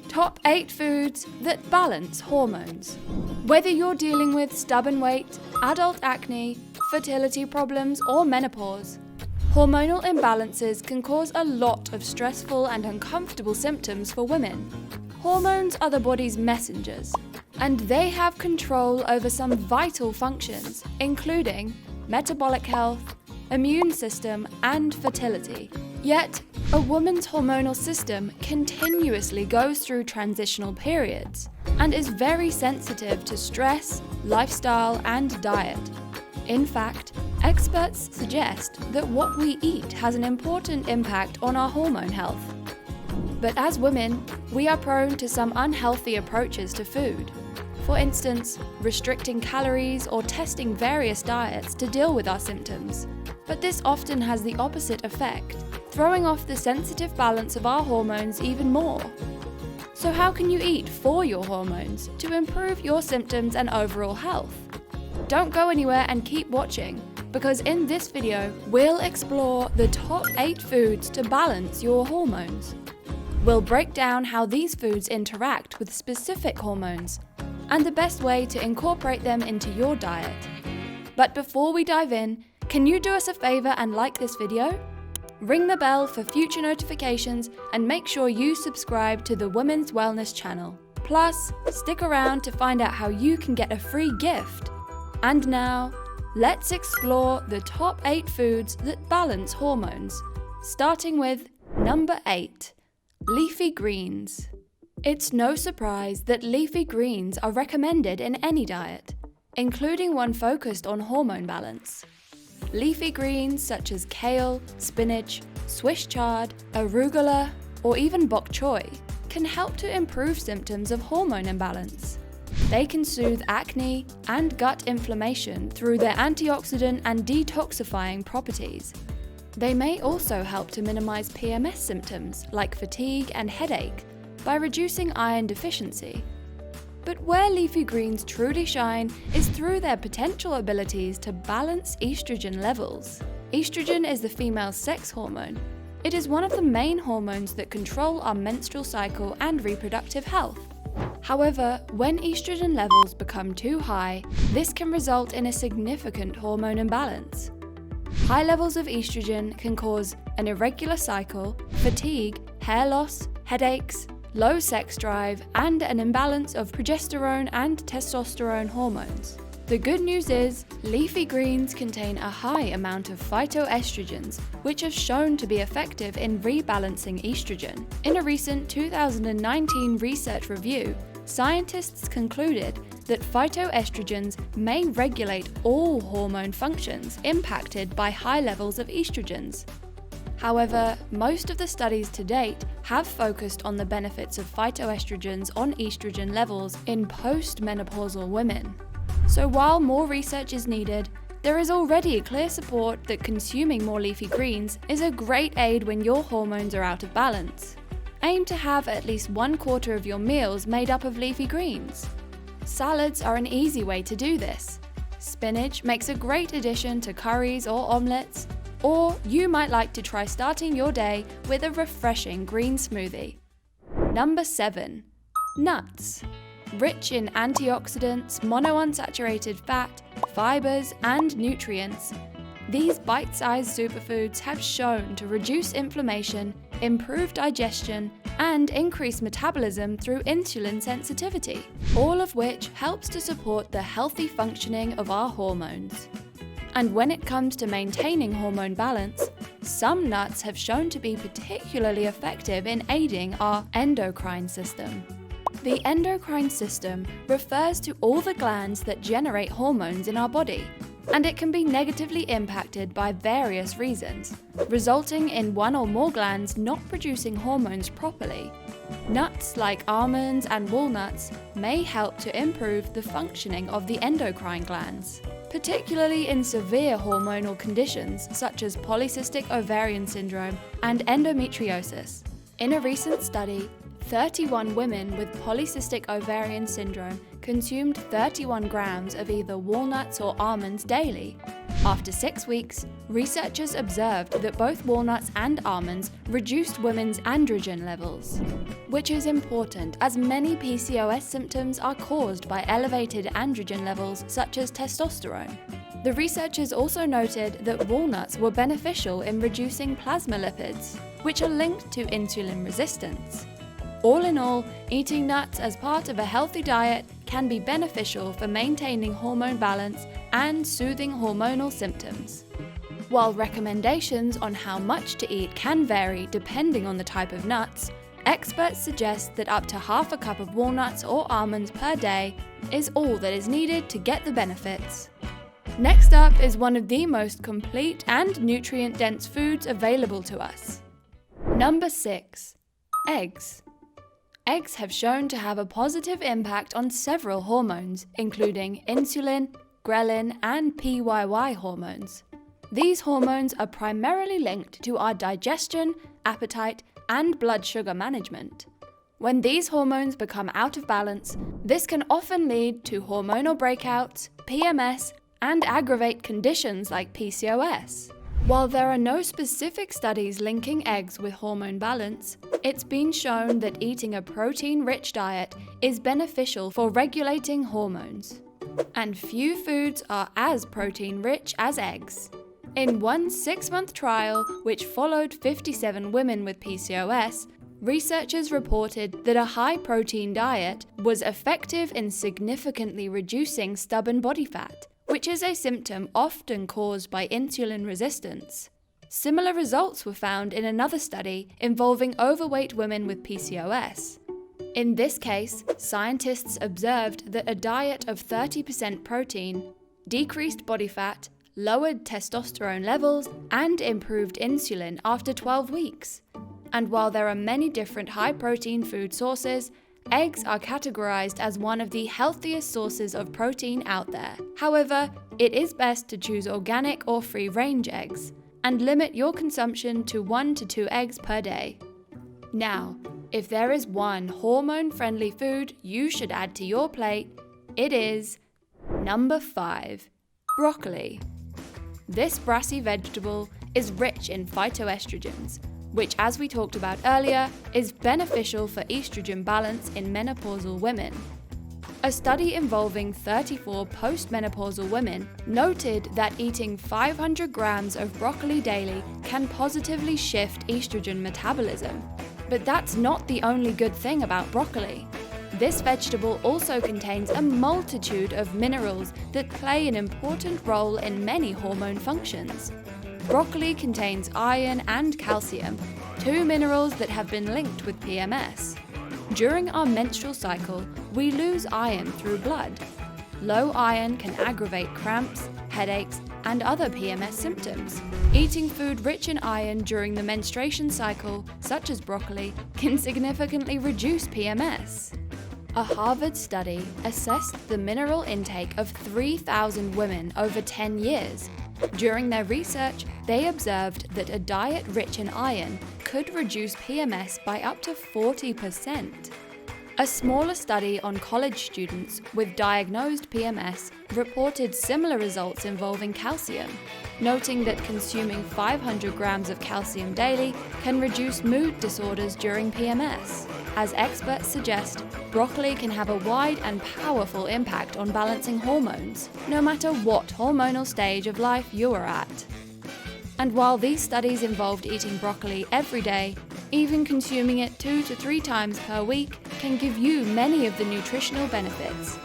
Top 8 foods that balance hormones. Whether you're dealing with stubborn weight, adult acne, fertility problems, or menopause, hormonal imbalances can cause a lot of stressful and uncomfortable symptoms for women. Hormones are the body's messengers, and they have control over some vital functions, including metabolic health, immune system, and fertility. Yet, a woman's hormonal system continuously goes through transitional periods and is very sensitive to stress, lifestyle, and diet. In fact, experts suggest that what we eat has an important impact on our hormone health. But as women, we are prone to some unhealthy approaches to food. For instance, restricting calories or testing various diets to deal with our symptoms. But this often has the opposite effect, throwing off the sensitive balance of our hormones even more. So how can you eat for your hormones to improve your symptoms and overall health? Don't go anywhere and keep watching, because in this video, we'll explore the top 8 foods to balance your hormones. We'll break down how these foods interact with specific hormones and the best way to incorporate them into your diet. But before we dive in, can you do us a favor and like this video? Ring the bell for future notifications and make sure you subscribe to the Women's Wellness channel. Plus, stick around to find out how you can get a free gift. And now, let's explore the top 8 foods that balance hormones, starting with number 8, leafy greens. It's no surprise that leafy greens are recommended in any diet, including one focused on hormone balance. Leafy greens such as kale, spinach, Swiss chard, arugula, or even bok choy can help to improve symptoms of hormone imbalance. They can soothe acne and gut inflammation through their antioxidant and detoxifying properties. They may also help to minimize PMS symptoms like fatigue and headache by reducing iron deficiency. But where leafy greens truly shine is through their potential abilities to balance estrogen levels. Estrogen is the female's sex hormone. It is one of the main hormones that control our menstrual cycle and reproductive health. However, when estrogen levels become too high, this can result in a significant hormone imbalance. High levels of estrogen can cause an irregular cycle, fatigue, hair loss, headaches, low sex drive, and an imbalance of progesterone and testosterone hormones. The good news is, leafy greens contain a high amount of phytoestrogens, which have shown to be effective in rebalancing estrogen. In a recent 2019 research review, scientists concluded that phytoestrogens may regulate all hormone functions impacted by high levels of estrogens. However, most of the studies to date have focused on the benefits of phytoestrogens on estrogen levels in postmenopausal women. So while more research is needed, there is already clear support that consuming more leafy greens is a great aid when your hormones are out of balance. Aim to have at least 1/4 of your meals made up of leafy greens. Salads are an easy way to do this. Spinach makes a great addition to curries or omelettes, or you might like to try starting your day with a refreshing green smoothie. Number 7. Nuts. Rich in antioxidants, monounsaturated fat, fibers, and nutrients, these bite-sized superfoods have shown to reduce inflammation, improve digestion, and increase metabolism through insulin sensitivity, all of which helps to support the healthy functioning of our hormones. And when it comes to maintaining hormone balance, some nuts have shown to be particularly effective in aiding our endocrine system. The endocrine system refers to all the glands that generate hormones in our body, and it can be negatively impacted by various reasons, resulting in one or more glands not producing hormones properly. Nuts like almonds and walnuts may help to improve the functioning of the endocrine glands, particularly in severe hormonal conditions such as polycystic ovarian syndrome and endometriosis. In a recent study, 31 women with polycystic ovarian syndrome consumed 31 grams of either walnuts or almonds daily. After 6 weeks, researchers observed that both walnuts and almonds reduced women's androgen levels, which is important as many PCOS symptoms are caused by elevated androgen levels such as testosterone. The researchers also noted that walnuts were beneficial in reducing plasma lipids, which are linked to insulin resistance. All in all, eating nuts as part of a healthy diet can be beneficial for maintaining hormone balance and soothing hormonal symptoms. While recommendations on how much to eat can vary depending on the type of nuts, experts suggest that up to half a cup of walnuts or almonds per day is all that is needed to get the benefits. Next up is one of the most complete and nutrient-dense foods available to us. Number 6. Eggs. Eggs have shown to have a positive impact on several hormones, including insulin, ghrelin, and PYY hormones. These hormones are primarily linked to our digestion, appetite, and blood sugar management. When these hormones become out of balance, this can often lead to hormonal breakouts, PMS, and aggravate conditions like PCOS. While there are no specific studies linking eggs with hormone balance, it's been shown that eating a protein-rich diet is beneficial for regulating hormones. And few foods are as protein-rich as eggs. In one 6-month trial, which followed 57 women with PCOS, researchers reported that a high-protein diet was effective in significantly reducing stubborn body fat, which is a symptom often caused by insulin resistance. Similar results were found in another study involving overweight women with PCOS. In this case, scientists observed that a diet of 30% protein decreased body fat, lowered testosterone levels, and improved insulin after 12 weeks. And while there are many different high-protein food sources, eggs are categorized as one of the healthiest sources of protein out there. However, it is best to choose organic or free-range eggs, and limit your consumption to 1 to 2 eggs per day. Now, if there is one hormone-friendly food you should add to your plate, it is number 5. Broccoli. This brassy vegetable is rich in phytoestrogens, which, as we talked about earlier, is beneficial for estrogen balance in menopausal women. A study involving 34 postmenopausal women noted that eating 500 grams of broccoli daily can positively shift estrogen metabolism. But that's not the only good thing about broccoli. This vegetable also contains a multitude of minerals that play an important role in many hormone functions. Broccoli contains iron and calcium, 2 minerals that have been linked with PMS. During our menstrual cycle, we lose iron through blood. Low iron can aggravate cramps, headaches, and other PMS symptoms. Eating food rich in iron during the menstruation cycle, such as broccoli, can significantly reduce PMS. A Harvard study assessed the mineral intake of 3,000 women over 10 years. During their research, they observed that a diet rich in iron could reduce PMS by up to 40%. A smaller study on college students with diagnosed PMS reported similar results involving calcium, noting that consuming 500 grams of calcium daily can reduce mood disorders during PMS. As experts suggest, broccoli can have a wide and powerful impact on balancing hormones, no matter what hormonal stage of life you are at. And while these studies involved eating broccoli every day, even consuming it 2 to 3 times per week can give you many of the nutritional benefits.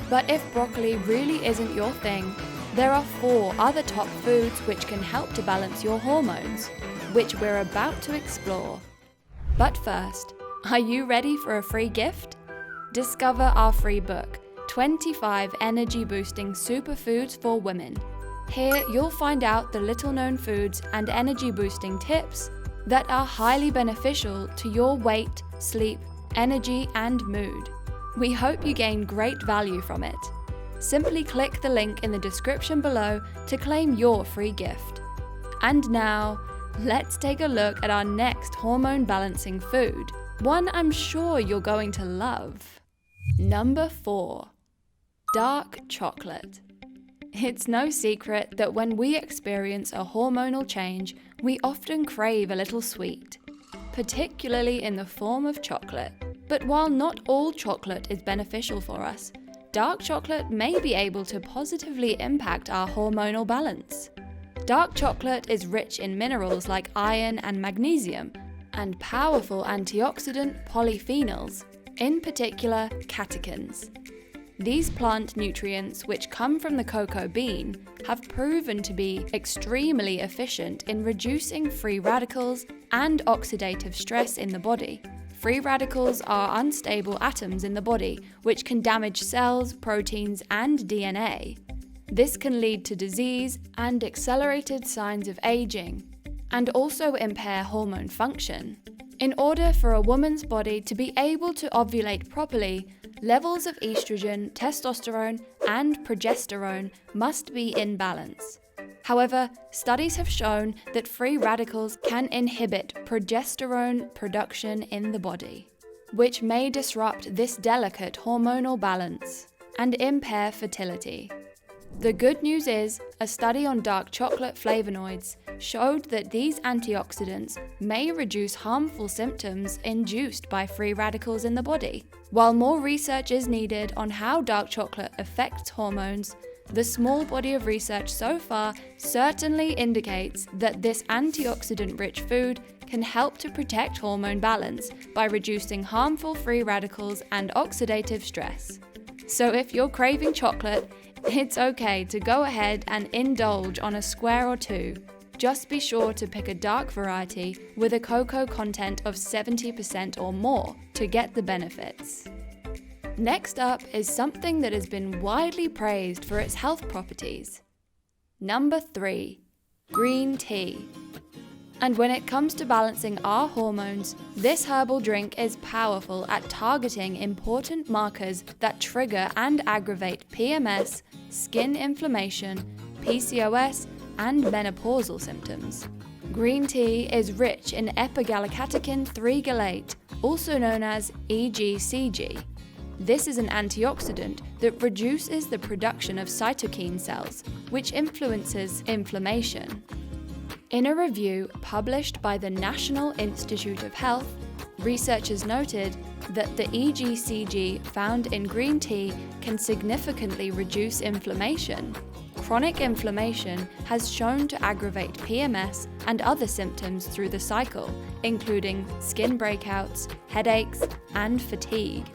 But if broccoli really isn't your thing, there are 4 other top foods which can help to balance your hormones, which we're about to explore. But first, are you ready for a free gift? Discover our free book, 25 Energy Boosting Superfoods for Women. Here you'll find out the little-known foods and energy-boosting tips that are highly beneficial to your weight, sleep, energy, and mood. We hope you gain great value from it. Simply click the link in the description below to claim your free gift. And now, let's take a look at our next hormone-balancing food, one I'm sure you're going to love. Number 4. Dark chocolate. It's no secret that when we experience a hormonal change, we often crave a little sweet, particularly in the form of chocolate. But while not all chocolate is beneficial for us, dark chocolate may be able to positively impact our hormonal balance. Dark chocolate is rich in minerals like iron and magnesium, and powerful antioxidant polyphenols, in particular catechins. These plant nutrients, which come from the cocoa bean, have proven to be extremely efficient in reducing free radicals and oxidative stress in the body. Free radicals are unstable atoms in the body which can damage cells, proteins, and DNA. This can lead to disease and accelerated signs of aging, and also impair hormone function. In order for a woman's body to be able to ovulate properly, levels of estrogen, testosterone, and progesterone must be in balance. However, studies have shown that free radicals can inhibit progesterone production in the body, which may disrupt this delicate hormonal balance and impair fertility. The good news is, a study on dark chocolate flavonoids showed that these antioxidants may reduce harmful symptoms induced by free radicals in the body. While more research is needed on how dark chocolate affects hormones, the small body of research so far certainly indicates that this antioxidant-rich food can help to protect hormone balance by reducing harmful free radicals and oxidative stress. So if you're craving chocolate, it's okay to go ahead and indulge on a square or two. Just be sure to pick a dark variety with a cocoa content of 70% or more to get the benefits. Next up is something that has been widely praised for its health properties. Number 3, green tea. And when it comes to balancing our hormones, this herbal drink is powerful at targeting important markers that trigger and aggravate PMS, skin inflammation, PCOS, and menopausal symptoms. Green tea is rich in epigallocatechin 3-gallate, also known as EGCG. This is an antioxidant that reduces the production of cytokine cells, which influences inflammation. In a review published by the National Institute of Health, researchers noted that the EGCG found in green tea can significantly reduce inflammation. Chronic inflammation has shown to aggravate PMS and other symptoms through the cycle, including skin breakouts, headaches, and fatigue.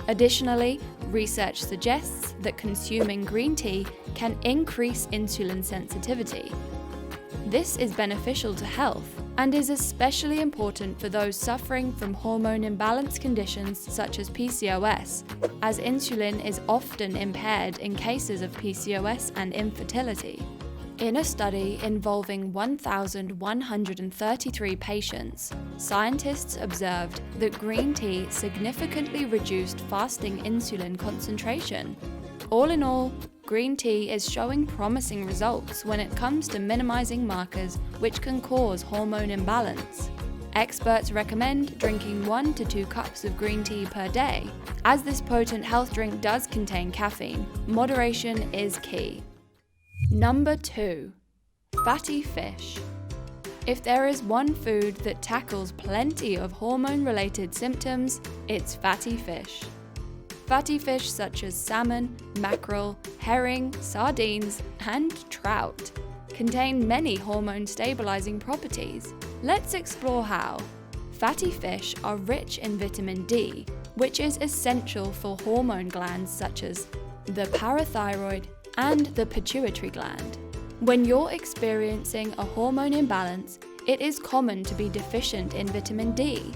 Additionally, research suggests that consuming green tea can increase insulin sensitivity. This is beneficial to health and is especially important for those suffering from hormone imbalance conditions such as PCOS, as insulin is often impaired in cases of PCOS and infertility. In a study involving 1,133 patients, scientists observed that green tea significantly reduced fasting insulin concentration. All in all, green tea is showing promising results when it comes to minimizing markers which can cause hormone imbalance. Experts recommend drinking 1 to 2 cups of green tea per day. As this potent health drink does contain caffeine, moderation is key. Number 2, fatty fish. If there is one food that tackles plenty of hormone-related symptoms, it's fatty fish. Fatty fish such as salmon, mackerel, herring, sardines, and trout contain many hormone-stabilizing properties. Let's explore how. Fatty fish are rich in vitamin D, which is essential for hormone glands such as the parathyroid and the pituitary gland. When you're experiencing a hormone imbalance, it is common to be deficient in vitamin D.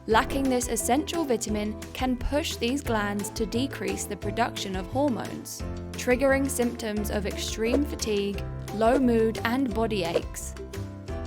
Lacking this essential vitamin can push these glands to decrease the production of hormones, triggering symptoms of extreme fatigue, low mood, and body aches.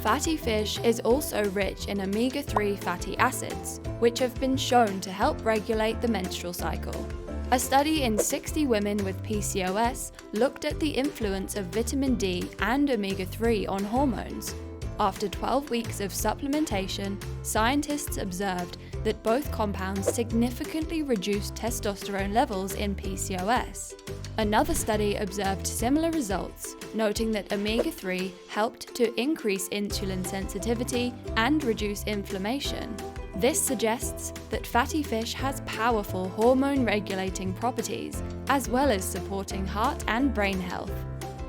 Fatty fish is also rich in omega-3 fatty acids, which have been shown to help regulate the menstrual cycle. A study in 60 women with PCOS looked at the influence of vitamin D and omega-3 on hormones. After 12 weeks of supplementation, scientists observed that both compounds significantly reduce testosterone levels in PCOS. Another study observed similar results, noting that omega-3 helped to increase insulin sensitivity and reduce inflammation. This suggests that fatty fish has powerful hormone-regulating properties, as well as supporting heart and brain health.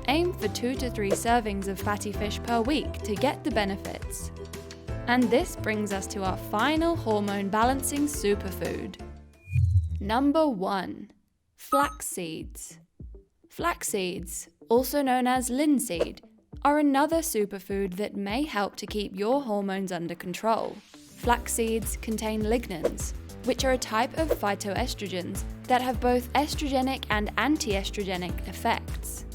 Aim for 2 to 3 servings of fatty fish per week to get the benefits. And this brings us to our final hormone-balancing superfood. Number 1. Flax seeds. Flax seeds, also known as linseed, are another superfood that may help to keep your hormones under control. Flax seeds contain lignans, which are a type of phytoestrogens that have both estrogenic and anti-estrogenic effects.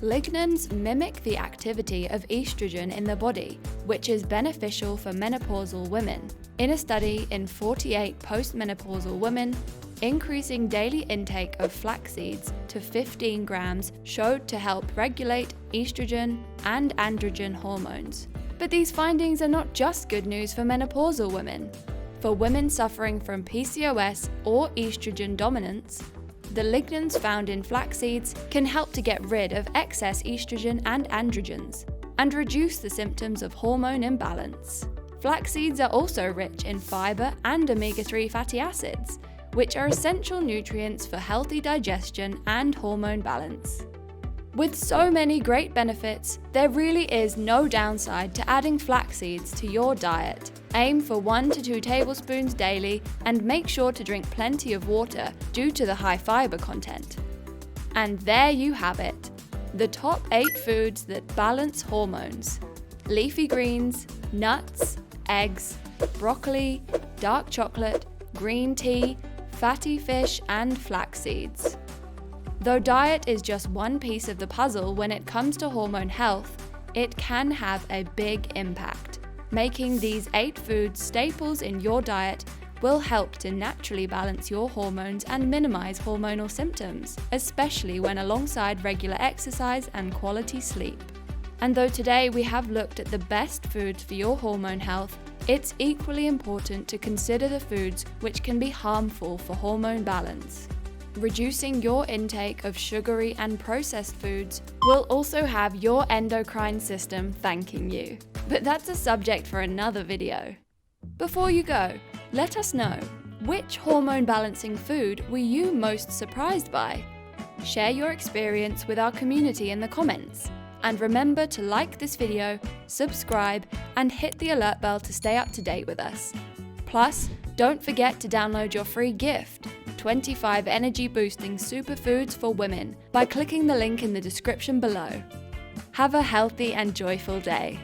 Lignans mimic the activity of estrogen in the body, which is beneficial for menopausal women. In a study in 48 postmenopausal women, increasing daily intake of flax seeds to 15 grams showed to help regulate estrogen and androgen hormones. But these findings are not just good news for menopausal women. For women suffering from PCOS or estrogen dominance, the lignans found in flax seeds can help to get rid of excess estrogen and androgens and reduce the symptoms of hormone imbalance. Flax seeds are also rich in fiber and omega-3 fatty acids, which are essential nutrients for healthy digestion and hormone balance. With so many great benefits, there really is no downside to adding flax seeds to your diet. Aim for 1 to 2 tablespoons daily and make sure to drink plenty of water due to the high fiber content. And there you have it, the top 8 foods that balance hormones. Leafy greens, nuts, eggs, broccoli, dark chocolate, green tea, fatty fish, and flax seeds. Though diet is just one piece of the puzzle when it comes to hormone health, it can have a big impact. Making these 8 foods staples in your diet will help to naturally balance your hormones and minimize hormonal symptoms, especially when alongside regular exercise and quality sleep. And though today we have looked at the best foods for your hormone health, it's equally important to consider the foods which can be harmful for hormone balance. Reducing your intake of sugary and processed foods will also have your endocrine system thanking you. But that's a subject for another video. Before you go, let us know, which hormone balancing food were you most surprised by? Share your experience with our community in the comments. And remember to like this video, subscribe, and hit the alert bell to stay up to date with us. Plus, don't forget to download your free gift, 25 energy-boosting superfoods for women, by clicking the link in the description below. Have a healthy and joyful day.